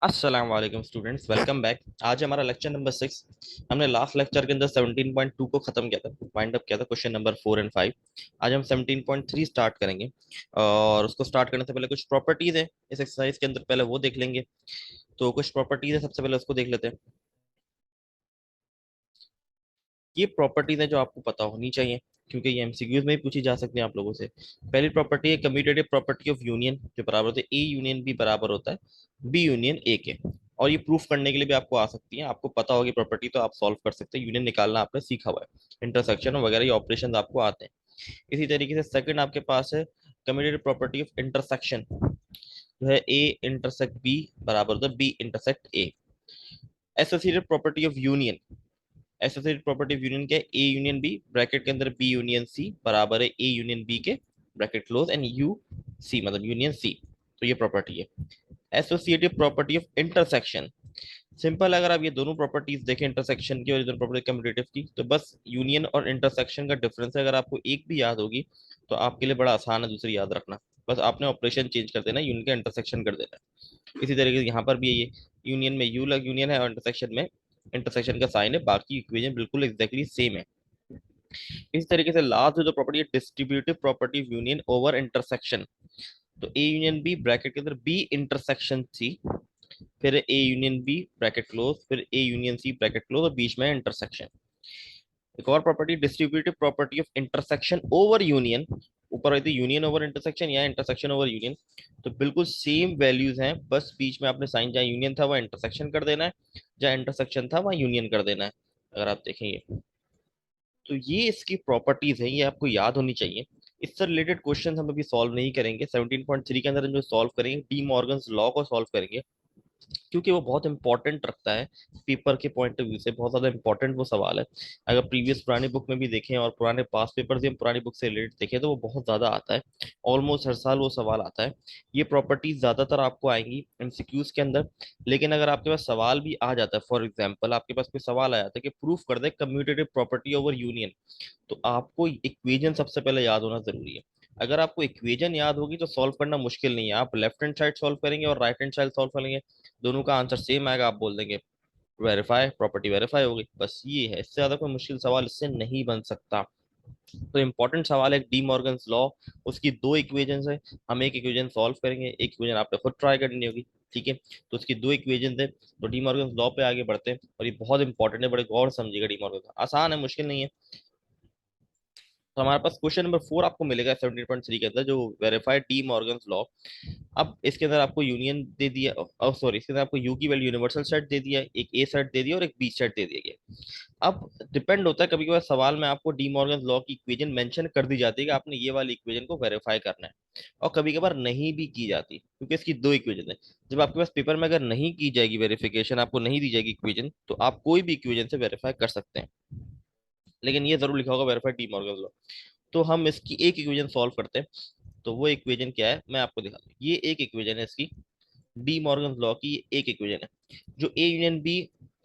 अस्सलाम वालेकुम students, welcome back. आज हमारा लेक्चर नंबर 6। हमने लास्ट लेक्चर के अंदर 17.2 को खत्म किया था, वाइंड अप किया था क्वेश्चन नंबर 4 एंड 5। आज हम 17.3 स्टार्ट करेंगे और उसको स्टार्ट करने से पहले कुछ प्रॉपर्टीज है इस एक्सरसाइज के अंदर, पहले वो देख लेंगे। तो कुछ प्रॉपर्टीज है, सबसे पहले उसको देख लेते हैं। ये प्रॉपर्टीज है जो आपको पता होनी चाहिए, क्योंकि ये एमसीक्यूज में भी पूछी जा सकती है आप लोगों से। पहली प्रॉपर्टी है कम्यूटेटिव प्रॉपर्टी ऑफ यूनियन, जो बराबर होता है ए यूनियन बी बराबर होता है बी यूनियन ए के। और ये प्रूफ करने के लिए भी आपको आ सकती है, आपको पता होगी प्रॉपर्टी तो आप सॉल्व कर सकते हैं। यूनियन निकालना आपने सीखा हुआ है, इंटरसेक्शन वगैरह ये ऑपरेशन आपको आते हैं। इसी तरीके से सेकंड आपके पास है कम्यूटेटिव प्रॉपर्टी ऑफ इंटरसेक्शन, जो है ए इंटरसेक्ट बी बराबर होता है B intersect A. Associated property of union, associated property of union क्या है, ए यूनियन बी ब्रैकेट के अंदर बी यूनियन सी बराबर है ए यूनियन बी के bracket close and you see मतलब यूनियन सी। तो ये प्रॉपर्टी है। Associative property of intersection, simple, अगर आप ये दोनों प्रॉपर्टीज देखें इंटरसेक्शन की और ये दोनों प्रॉपर्टी कम्यूटेटिव की, तो बस यूनियन और इंटरसेक्शन का डिफरेंस है। अगर आपको एक भी याद होगी तो आपके लिए बड़ा आसान है दूसरी याद रखना। बस आपने ऑपरेशन चेंज कर देना, यूनियन का इंटरसेक्शन कर देना है। इसी तरीके से यहाँ पर भी ये यूनियन में यू लग यूनियन है और इंटरसेक्शन में इंटरसेक्शन का साइन है, बाकी इक्वेशन बिल्कुल एग्जैक्टली सेम है। इस तरीके से लास्ट जो प्रॉपर्टी है distributive property of union over intersection, तो ए यूनियन बी ब्रैकेट के अंदर बी इंटरसेक्शन सी, फिर A union B bracket close, फिर A union C bracket close और बीच में इंटरसेक्शन। एक और property distributive property of intersection over union, ऊपर आई थी यूनियन ओवर इंटरसेक्शन या इंटरसेक्शन ओवर यूनियन, तो बिल्कुल सेम वैल्यूज हैं, बस बीच में आपने साइन जहाँ यूनियन था वहाँ इंटरसेक्शन कर देना है, जहाँ इंटरसेक्शन था वहाँ यूनियन कर देना है। अगर आप देखेंगे तो ये इसकी प्रॉपर्टीज है, ये आपको याद होनी चाहिए। इससे रिलेटेड क्वेश्चन हम अभी सॉल्व नहीं करेंगे। 17.3 के अंदर हम जो सॉल्व करेंगे डी मॉर्गन्स लॉ को सॉल्व करेंगे, क्योंकि वो बहुत इंपॉर्टेंट रखता है पेपर के पॉइंट ऑफ व्यू से, बहुत ज्यादा इंपॉर्टेंट वो सवाल है। अगर प्रीवियस पुरानी बुक में भी देखें और पुराने पास पेपर से हम पुरानी बुक से रिलेटेड देखें तो वो बहुत ज्यादा आता है, ऑलमोस्ट हर साल वो सवाल आता है। ये प्रॉपर्टीज ज्यादातर आपको आएंगी एमसीक्यूज के अंदर, लेकिन अगर आपके पास सवाल भी आ जाता है, फॉर एग्जाम्पल आपके पास कोई सवाल आ जाता है कि प्रूफ कर दे कम्यूटेटिव प्रॉपर्टी ओवर यूनियन, तो आपको इक्वेशन सबसे पहले याद होना जरूरी है। अगर आपको इक्वेशन याद होगी तो सॉल्व करना मुश्किल नहीं है। आप लेफ्ट हैंड साइड सॉल्व करेंगे और राइट हैंड साइड सॉल्व करेंगे, दोनों का आंसर सेम आएगा, आप बोल देंगे वेरीफाई प्रॉपर्टी वेरीफाई हो गई। बस ये है, इससे ज्यादा कोई मुश्किल सवाल इससे नहीं बन सकता। तो इंपॉर्टेंट सवाल है डी मॉर्गन्स लॉ, उसकी दो इक्वेशंस है, हम एक इक्वेशन सॉल्व करेंगे, एक इक्वेशन आपने खुद ट्राई करनी होगी। ठीक है, तो उसकी दो इक्वेशन है। तो डी मॉर्गन्स लॉ पे आगे बढ़ते हैं, और ये बहुत इंपॉर्टेंट है, बड़े गौर समझिएगा। डी मॉर्गन आसान है, मुश्किल नहीं है। तो हमारे पास क्वेश्चन नंबर 4 आपको मिलेगा 17.3 के अंदर, जो वेरीफाइड डी मॉर्गन्स लॉ। अब इसके अंदर आपको यूनियन दे दिया, सॉरी, इसके अंदर आपको यू की वैल्यू यूनिवर्सल सेट दे दिया है, एक ए सेट दे दिया और एक बी सेट दे दिया गया। अब डिपेंड होता है, कभी कभार सवाल में आपको डी मॉर्गन लॉ की इक्वेशन मेंशन कर दी जाती है कि आपने ये वाली इक्वेशन को वेरीफाई करना है, और कभी कभार नहीं भी की जाती, क्योंकि इसकी दो इक्वेशन है। जब आपके पास पेपर में अगर नहीं की जाएगी वेरिफिकेशन, आपको नहीं दी जाएगी इक्वेशन, तो आप कोई भी इक्वेशन से वेरीफाई कर सकते हैं, लेकिन ये जरूर लिखा होगा वेरीफाइड डी मॉर्गन लॉ। तो हम इसकी एक इक्वेशन सॉल्व करते हैं। तो वो इक्वेशन क्या है मैं आपको दिखाता हूँ। ये एक इक्वेशन है इसकी, डी मॉर्गन लॉ की ये एक इक्वेशन है, जो A union B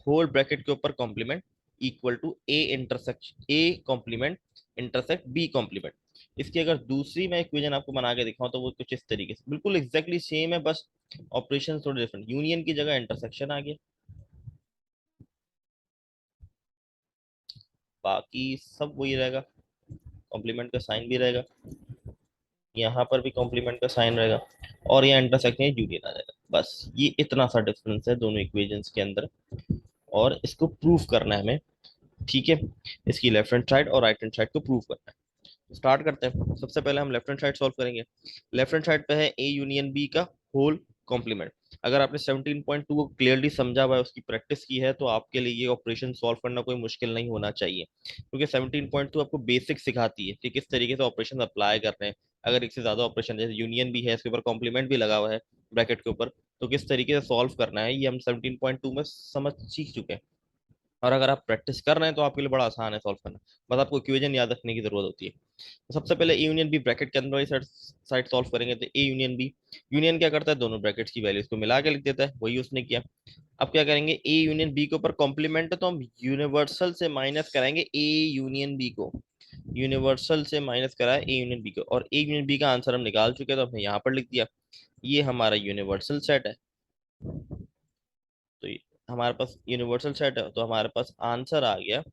whole bracket के ऊपर complement equal to A intersection A complement intersect B complement. इसकी अगर दूसरी मैं इक्वेशन आपको बना के दिखाऊं तो वो कुछ इस तरीके से बिल्कुल एग्जैक्टली सेम है, बस ऑपरेशन थोड़े डिफरेंट, यूनियन की जगह इंटरसेक्शन आ गया, बाकी सब वही रहेगा, कॉम्प्लीमेंट का साइन भी रहेगा, यहाँ पर भी कॉम्प्लीमेंट का साइन रहेगा, और यहाँ इंटरसेक्शन यूनियन आ जाएगा। बस ये इतना सा डिफरेंस है दोनों इक्वेशंस के अंदर, और इसको प्रूफ करना है हमें। ठीक है, इसकी लेफ्ट हैंड साइड और राइट हैंड साइड को प्रूव करना है। स्टार्ट करते हैं, सबसे पहले हम लेफ्ट हैंड साइड सॉल्व करेंगे। लेफ्ट हैंड साइड पे है ए यूनियन बी का होल कॉम्प्लीमेंट। अगर आपने 17.2 को क्लियरली समझा हुआ है, उसकी प्रैक्टिस की है, तो आपके लिए ये ऑपरेशन सॉल्व करना कोई मुश्किल नहीं होना चाहिए, क्योंकि 17.2 आपको बेसिक सिखाती है कि किस तरीके से ऑपरेशन अप्लाई कर रहे हैं। अगर एक से ज्यादा ऑपरेशन, जैसे यूनियन भी है, इसके ऊपर कॉम्प्लीमेंट भी लगा हुआ है ब्रैकेट के ऊपर, तो किस तरीके से सॉल्व करना है ये हम 17.2 में समझ सीख चुके हैं। और अगर आप प्रैक्टिस कर रहे हैं तो आपके लिए बड़ा आसान है सॉल्व करना, बस आपको इक्वेशन याद रखने की जरूरत होती है। तो सबसे पहले ए यूनियन बी ब्रैकेट के अंदर वाली साइड साइड सॉल्व करेंगे, तो ए यूनियन बी, यूनियन क्या करता है, दोनों ब्रैकेट्स की वैल्यूज को मिला के लिख देता है, वही उसने किया। अब क्या करेंगे, ए यूनियन बी के ऊपर कॉम्प्लीमेंट है, तो हम यूनिवर्सल से माइनस कराएंगे ए यूनियन बी को, यूनिवर्सल से माइनस कराया ए यूनियन बी को, और ए यूनियन बी का आंसर हम निकाल चुके हैं, तो हमने यहाँ पर लिख दिया, ये हमारा यूनिवर्सल सेट है। हमारे पास यूनिवर्सल सेट है, तो हमारे पास आंसर आ गया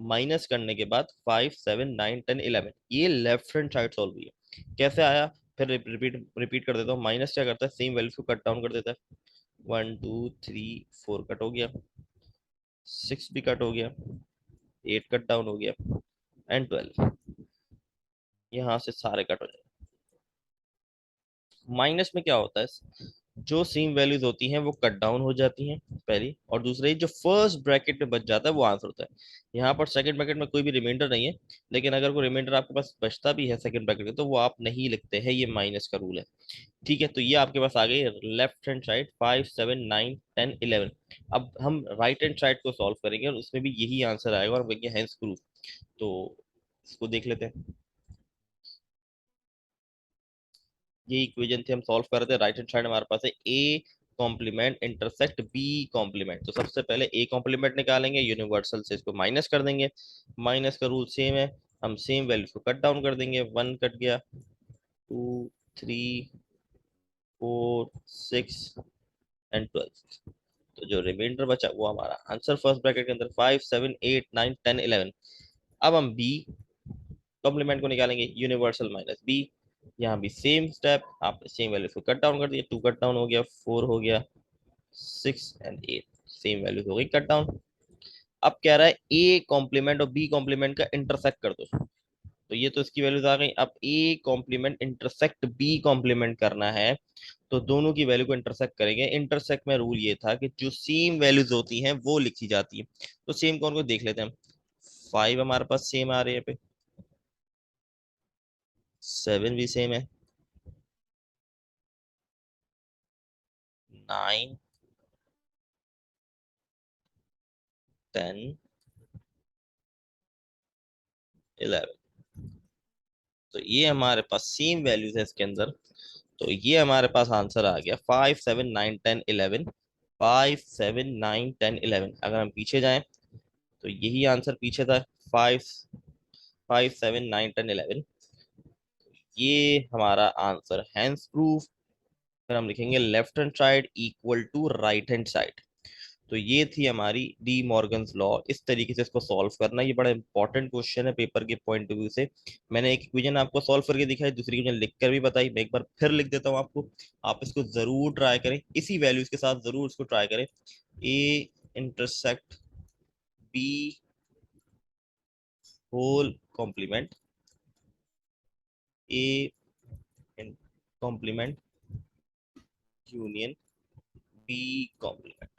माइनस करने के बाद 5 7 9 10 11। ये लेफ्ट हैंड साइड सॉल्व हुई है। कैसे आया? फिर रिपीट रिपीट कर देता हूँ। माइनस क्या करता है? सेम वैल्यूज को कट डाउन कर देता है। 1 2 3 4 कट हो गया, 6 भी कट हो गया, 8 कट डाउन हो गया, एंड 12 यहाँ से सारे कट हो जाए। माइनस में क्या होता है? जो सेम वैल्यूज होती हैं वो कट डाउन हो जाती हैं पहली, और दूसरी जो फर्स्ट ब्रैकेट में बच जाता है वो आंसर होता है। यहाँ पर सेकंड ब्रैकेट में कोई भी रिमाइंडर नहीं है, लेकिन अगर कोई रिमाइंडर आपके पास बचता भी है सेकंड ब्रैकेट में तो वो आप नहीं लिखते हैं, ये माइनस का रूल है। ठीक है, तो ये आपके पास आ गई लेफ्ट हैंड साइड 5 7 9 10 11। अब हम राइट हैंड साइड को सॉल्व करेंगे और उसमें भी यही आंसर आएगा और वही है प्रूफ। तो इसको देख लेते हैं। ये इक्वेशन थे, हम सॉल्व कर रहे थे। राइट हैंड साइड हमारे पास है A complement intersect B complement. तो सबसे पहले ए कॉम्प्लीमेंट निकालेंगे, यूनिवर्सल से इसको माइनस कर देंगे। माइनस का रूल सेम है, हम सेम वैल्यू को कट डाउन कर देंगे। 1 कट गया, 2 3 4 6 एंड 12। तो जो रिमाइंडर बचा वो हमारा आंसर फर्स्ट ब्रैकेट के अंदर 5 7 8 9 10 11। अब हम बी कॉम्प्लीमेंट को निकालेंगे, यूनिवर्सल माइनस बी। यहाँ भी सेम स्टेप, आपने सेम वैल्यू को कट डाउन कर दिया। 2 कट डाउन हो गया, 4 हो गया, 6 एंड 8 सेम वैल्यू हो गई कट डाउन। अब कह रहा है ए कॉम्प्लीमेंट और बी कॉम्प्लीमेंट का इंटरसेक्ट कर दो। तो ये तो इसकी वैल्यूज आ गई। अब A complement intersect B complement करना है, तो दोनों की वैल्यू को इंटरसेक्ट करेंगे। इंटरसेक्ट में रूल ये था कि जो सेम वैल्यूज होती हैं वो लिखी जाती है। तो सेम कौन को देख लेते हैं हम। 5 हमारे पास सेम आ रही है पे, 7 भी सेम है, 9 10 11। तो ये हमारे पास सेम वैल्यूज है इसके अंदर। तो ये हमारे पास आंसर आ गया 5 7 9 10 11। 5 7 9 10 11। अगर हम पीछे जाएं तो यही आंसर पीछे था, 5 5 7 9 10 11। ये हमारा आंसर हैंस प्रूफ। फिर हम लिखेंगे left hand side equal to right hand side. तो ये थी हमारी डी मॉर्गन्स लॉ। इस तरीके से इसको सॉल्व करना, ये बड़ा इंपॉर्टेंट क्वेश्चन है पेपर के पॉइंट ऑफ व्यू से। मैंने एक इक्वेशन आपको सॉल्व करके दिखाई, दूसरी इक्वेशन लिख कर भी बताई, मैं एक बार फिर लिख देता हूँ आपको। आप इसको जरूर ट्राई करें, इसी वैल्यूज के साथ जरूर इसको ट्राई करें। A intersect B whole complement, A complement union B complement.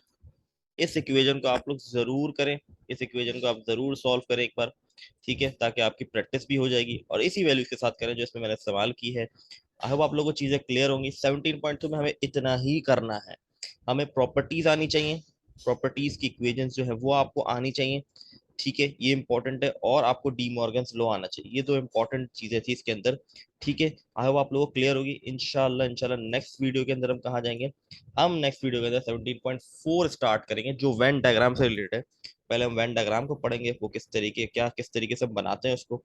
इस इक्वेशन को आप लोग जरूर करें, इस इक्वेशन को आप जरूर सॉल्व करें एक बार। ठीक है, ताकि आपकी प्रैक्टिस भी हो जाएगी, और इसी वैल्यूज के साथ करें जो इसमें मैंने इस्तेमाल की है। आई होप आप लोगों को चीजें क्लियर होंगी। 17.2 में हमें इतना ही करना है। हमें प्रॉपर्टीज आनी चाहिए, प्रॉपर्टीज की इक्वेशंस जो है वो आपको आनी चाहिए। ठीक है, ये इंपॉर्टेंट है, और आपको डी मॉर्गन्स लॉ आना चाहिए। ये दो इंपॉर्टेंट चीजें थी इसके अंदर। ठीक है, आई होप आप लोगों को क्लियर होगी। इंशाल्लाह इंशाल्लाह नेक्स्ट वीडियो के अंदर हम कहाँ जाएंगे, हम नेक्स्ट वीडियो के अंदर 17.4 स्टार्ट करेंगे जो वेन डायग्राम से रिलेटेड है। पहले हम वेन डायग्राम को पढ़ेंगे, वो किस तरीके से हम बनाते हैं उसको,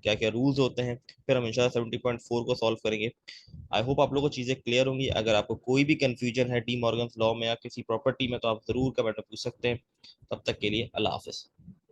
क्या क्या रूल्स होते हैं। फिर हम इंशाल्लाह 17.4 को सॉल्व करेंगे। आई होप आप लोगों को चीजें क्लियर होंगी। अगर आपको कोई भी कंफ्यूजन है डी मॉर्गन्स लॉ में या किसी प्रॉपर्टी में तो आप जरूर कमेंट में पूछ सकते हैं। तब तक के लिए अल्लाह हाफिज।